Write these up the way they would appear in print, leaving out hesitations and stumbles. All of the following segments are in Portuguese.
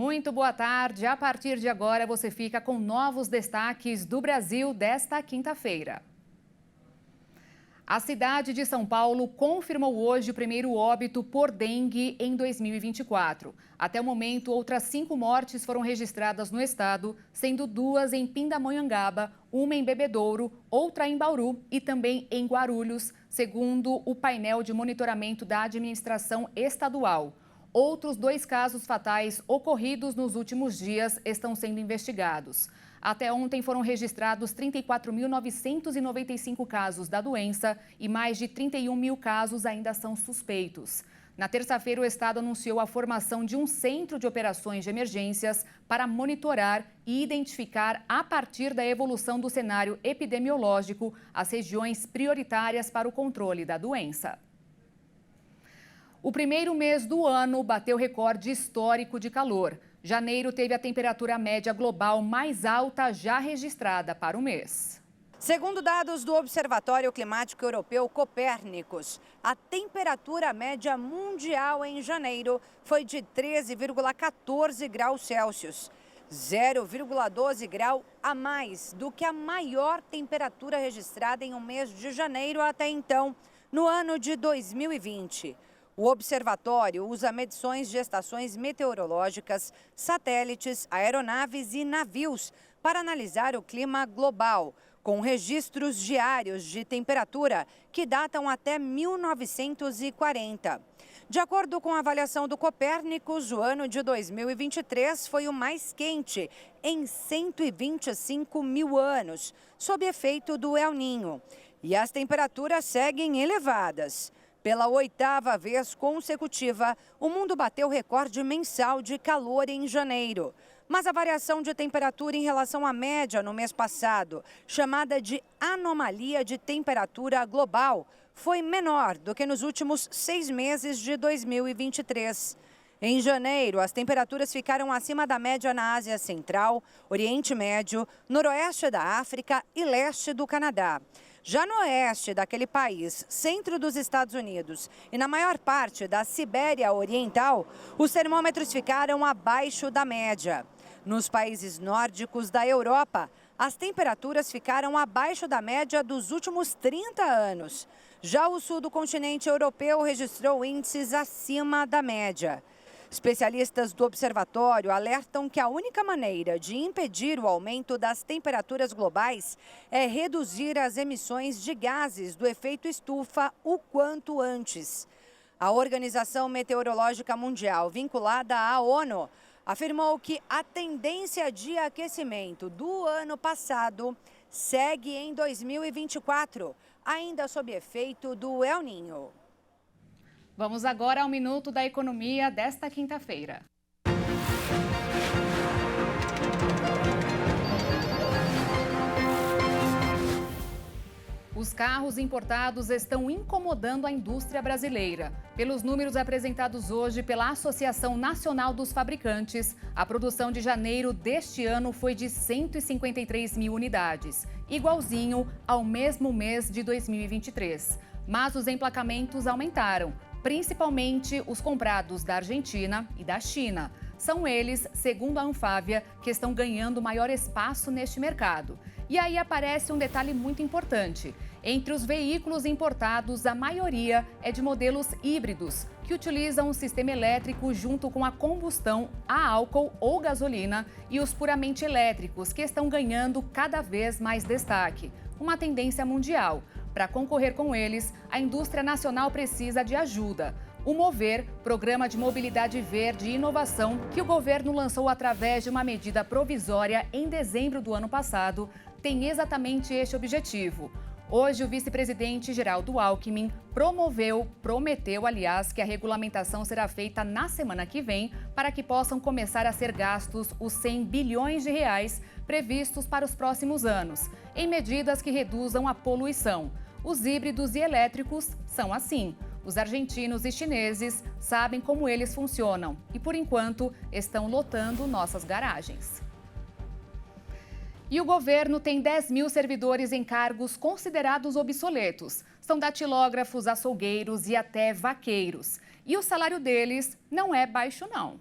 Muito boa tarde. A partir de agora, você fica com novos destaques do Brasil desta quinta-feira. A cidade de São Paulo confirmou hoje o primeiro óbito por dengue em 2024. Até o momento, outras 5 mortes foram registradas no estado, sendo 2 em Pindamonhangaba, uma em Bebedouro, outra em Bauru e também em Guarulhos, segundo o painel de monitoramento da administração estadual. Outros 2 casos fatais ocorridos nos últimos dias estão sendo investigados. Até ontem foram registrados 34.995 casos da doença e mais de 31 mil casos ainda são suspeitos. Na terça-feira, o estado anunciou a formação de um centro de operações de emergências para monitorar e identificar, a partir da evolução do cenário epidemiológico, as regiões prioritárias para o controle da doença. O primeiro mês do ano bateu recorde histórico de calor. Janeiro teve a temperatura média global mais alta já registrada para o mês. Segundo dados do Observatório Climático Europeu Copérnicos, a temperatura média mundial em janeiro foi de 13,14 graus Celsius, 0,12 grau a mais do que a maior temperatura registrada em um mês de janeiro até então, no ano de 2020. O observatório usa medições de estações meteorológicas, satélites, aeronaves e navios para analisar o clima global, com registros diários de temperatura que datam até 1940. De acordo com a avaliação do Copérnicos, o ano de 2023 foi o mais quente em 125 mil anos, sob efeito do El Niño. E as temperaturas seguem elevadas. Pela 8ª vez consecutiva, o mundo bateu recorde mensal de calor em janeiro. Mas a variação de temperatura em relação à média no mês passado, chamada de anomalia de temperatura global, foi menor do que nos últimos 6 meses de 2023. Em janeiro, as temperaturas ficaram acima da média na Ásia Central, Oriente Médio, Noroeste da África e Leste do Canadá. Já no oeste daquele país, centro dos Estados Unidos e na maior parte da Sibéria Oriental, os termômetros ficaram abaixo da média. Nos países nórdicos da Europa, as temperaturas ficaram abaixo da média dos últimos 30 anos. Já o sul do continente europeu registrou índices acima da média. Especialistas do observatório alertam que a única maneira de impedir o aumento das temperaturas globais é reduzir as emissões de gases do efeito estufa o quanto antes. A Organização Meteorológica Mundial, vinculada à ONU, afirmou que a tendência de aquecimento do ano passado segue em 2024, ainda sob efeito do El Niño. Vamos agora ao Minuto da Economia desta quinta-feira. Os carros importados estão incomodando a indústria brasileira. Pelos números apresentados hoje pela Associação Nacional dos Fabricantes, a produção de janeiro deste ano foi de 153 mil unidades, igualzinho ao mesmo mês de 2023. Mas os emplacamentos aumentaram, principalmente os comprados da Argentina e da China. São eles, segundo a Anfávia, que estão ganhando maior espaço neste mercado. E aí aparece um detalhe muito importante. Entre os veículos importados, a maioria é de modelos híbridos, que utilizam um sistema elétrico junto com a combustão a álcool ou gasolina, e os puramente elétricos, que estão ganhando cada vez mais destaque. Uma tendência mundial. Para concorrer com eles, a indústria nacional precisa de ajuda. O Mover, Programa de Mobilidade Verde e Inovação, que o governo lançou através de uma medida provisória em dezembro do ano passado, tem exatamente este objetivo. Hoje, o vice-presidente Geraldo Alckmin prometeu, que a regulamentação será feita na semana que vem para que possam começar a ser gastos os 100 bilhões de reais previstos para os próximos anos, em medidas que reduzam a poluição. Os híbridos e elétricos são assim. Os argentinos e chineses sabem como eles funcionam e, por enquanto, estão lotando nossas garagens. E o governo tem 10 mil servidores em cargos considerados obsoletos. São datilógrafos, açougueiros e até vaqueiros. E o salário deles não é baixo, não.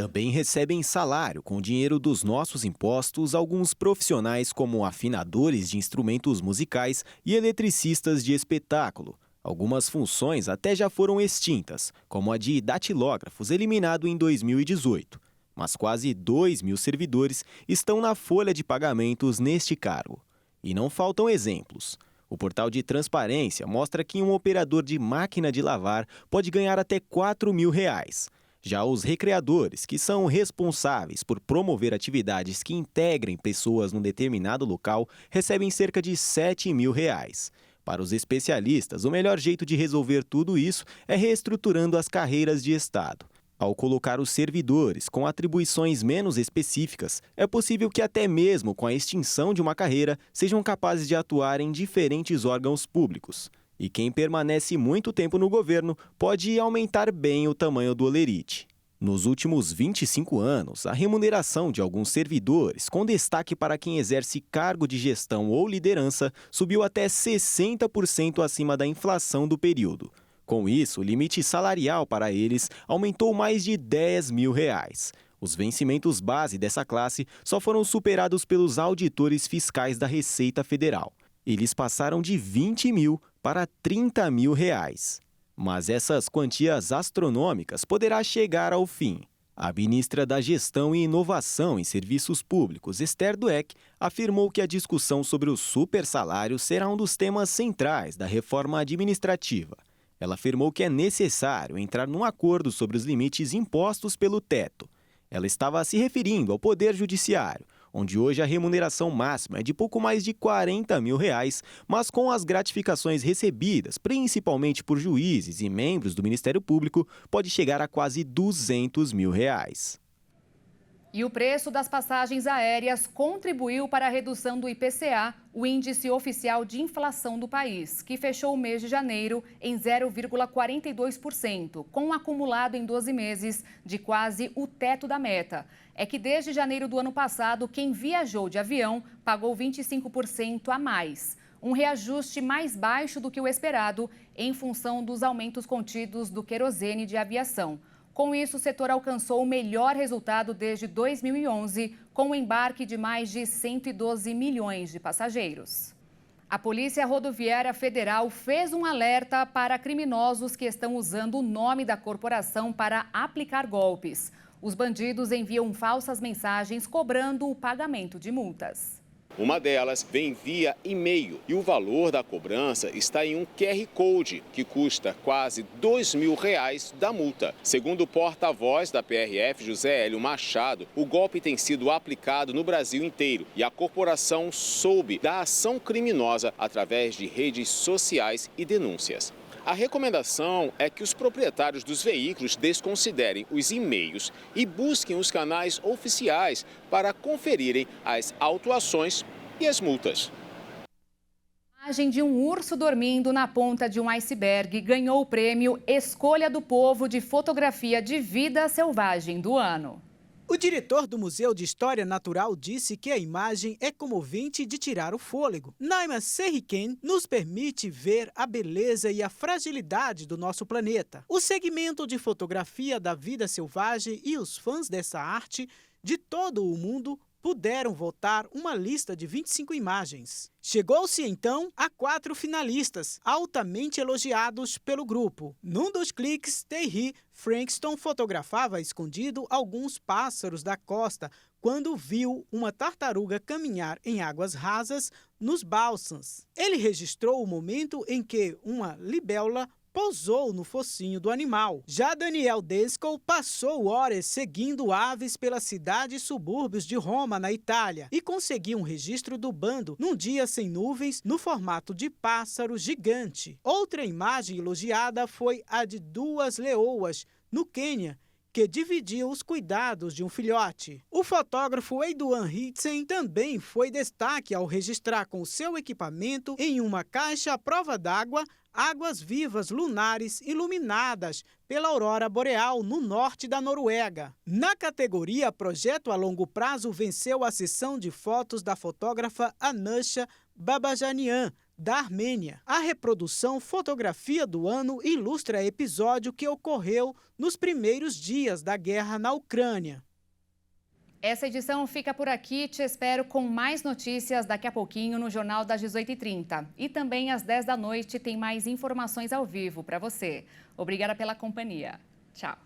Também recebem salário com o dinheiro dos nossos impostos alguns profissionais como afinadores de instrumentos musicais e eletricistas de espetáculo. Algumas funções até já foram extintas, como a de datilógrafos, eliminado em 2018. Mas quase 2.000 servidores estão na folha de pagamentos neste cargo. E não faltam exemplos. O portal de transparência mostra que um operador de máquina de lavar pode ganhar até R$4.000. Já os recreadores, que são responsáveis por promover atividades que integrem pessoas num determinado local, recebem cerca de R$7.000. Para os especialistas, o melhor jeito de resolver tudo isso é reestruturando as carreiras de Estado. Ao colocar os servidores com atribuições menos específicas, é possível que até mesmo com a extinção de uma carreira, sejam capazes de atuar em diferentes órgãos públicos. E quem permanece muito tempo no governo pode aumentar bem o tamanho do holerite. Nos últimos 25 anos, a remuneração de alguns servidores, com destaque para quem exerce cargo de gestão ou liderança, subiu até 60% acima da inflação do período. Com isso, o limite salarial para eles aumentou mais de R$10.000. Os vencimentos base dessa classe só foram superados pelos auditores fiscais da Receita Federal. Eles passaram de R$20.000 para R$30.000. Mas essas quantias astronômicas poderá chegar ao fim. A ministra da Gestão e Inovação em Serviços Públicos, Esther Dweck, afirmou que a discussão sobre o supersalário será um dos temas centrais da reforma administrativa. Ela afirmou que é necessário entrar num acordo sobre os limites impostos pelo teto. Ela estava se referindo ao Poder Judiciário, onde hoje a remuneração máxima é de pouco mais de R$40.000, mas com as gratificações recebidas, principalmente por juízes e membros do Ministério Público, pode chegar a quase R$200.000. E o preço das passagens aéreas contribuiu para a redução do IPCA, o índice oficial de inflação do país, que fechou o mês de janeiro em 0,42%, com um acumulado em 12 meses de quase o teto da meta. É que desde janeiro do ano passado, quem viajou de avião pagou 25% a mais. Um reajuste mais baixo do que o esperado, em função dos aumentos contidos do querosene de aviação. Com isso, o setor alcançou o melhor resultado desde 2011, com o embarque de mais de 112 milhões de passageiros. A Polícia Rodoviária Federal fez um alerta para criminosos que estão usando o nome da corporação para aplicar golpes. Os bandidos enviam falsas mensagens cobrando o pagamento de multas. Uma delas vem via e-mail e o valor da cobrança está em um QR Code, que custa quase R$2.000 da multa. Segundo o porta-voz da PRF, José Hélio Machado, o golpe tem sido aplicado no Brasil inteiro e a corporação soube da ação criminosa através de redes sociais e denúncias. A recomendação é que os proprietários dos veículos desconsiderem os e-mails e busquem os canais oficiais para conferirem as autuações e as multas. A imagem de um urso dormindo na ponta de um iceberg ganhou o prêmio Escolha do Povo de Fotografia de Vida Selvagem do ano. O diretor do Museu de História Natural disse que a imagem é comovente de tirar o fôlego. Naima Serriken nos permite ver a beleza e a fragilidade do nosso planeta. O segmento de fotografia da vida selvagem e os fãs dessa arte de todo o mundo puderam votar uma lista de 25 imagens. Chegou-se, então, a 4 finalistas, altamente elogiados pelo grupo. Num dos cliques, Terry Frankston fotografava escondido alguns pássaros da costa quando viu uma tartaruga caminhar em águas rasas nos balsams. Ele registrou o momento em que uma libélula pousou no focinho do animal. Já Daniel Desco passou horas seguindo aves pela cidade e subúrbios de Roma, na Itália, e conseguiu um registro do bando num dia sem nuvens no formato de pássaro gigante. Outra imagem elogiada foi a de 2 leoas no Quênia, que dividiu os cuidados de um filhote. O fotógrafo Eduan Hitzen também foi destaque ao registrar com seu equipamento em uma caixa à prova d'água águas vivas lunares iluminadas pela aurora boreal no norte da Noruega. Na categoria Projeto a Longo Prazo, venceu a sessão de fotos da fotógrafa Anusha Babajanian, da Armênia. A reprodução Fotografia do Ano ilustra episódio que ocorreu nos primeiros dias da guerra na Ucrânia. Essa edição fica por aqui. Te espero com mais notícias daqui a pouquinho no Jornal das 18h30. E também às 10 da noite tem mais informações ao vivo para você. Obrigada pela companhia. Tchau.